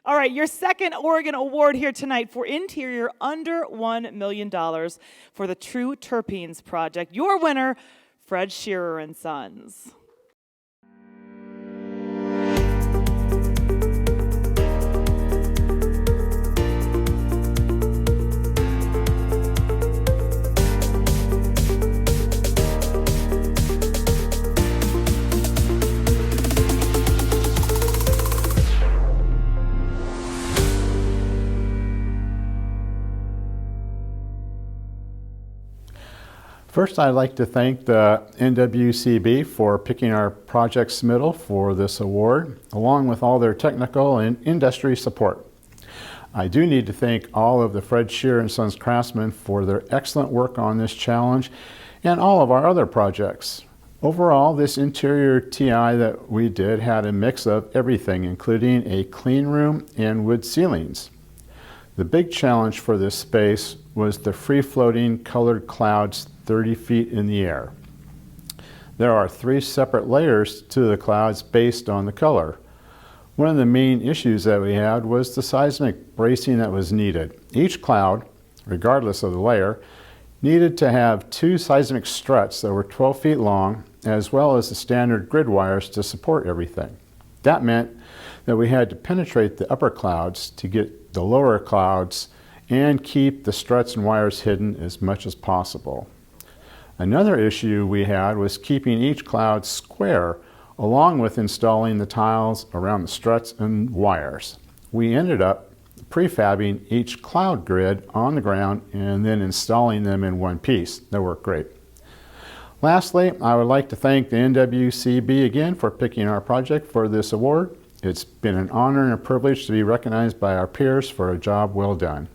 All right, your second Oregon Award here tonight for interior under $1 million for the True Terpenes project. Your winner, Fred Shearer and Sons. First, I'd like to thank the NWCB for picking our project submittal for this award, along with all their technical and industry support. I do need to thank all of the Fred Shearer and Sons craftsmen for their excellent work on this challenge and all of our other projects. Overall, this interior TI that we did had a mix of everything, including a clean room and wood ceilings. The big challenge for this space was the free-floating colored clouds 30 feet in the air. There are 3 separate layers to the clouds based on the color. One of the main issues that we had was the seismic bracing that was needed. Each cloud, regardless of the layer, needed to have 2 seismic struts that were 12 feet long, as well as the standard grid wires to support everything. That meant that we had to penetrate the upper clouds to get the lower clouds and keep the struts and wires hidden as much as possible. Another issue we had was keeping each cloud square, along with installing the tiles around the struts and wires. We ended up prefabbing each cloud grid on the ground and then installing them in one piece. That worked great. Lastly, I would like to thank the NWCB again for picking our project for this award. It's been an honor and a privilege to be recognized by our peers for a job well done.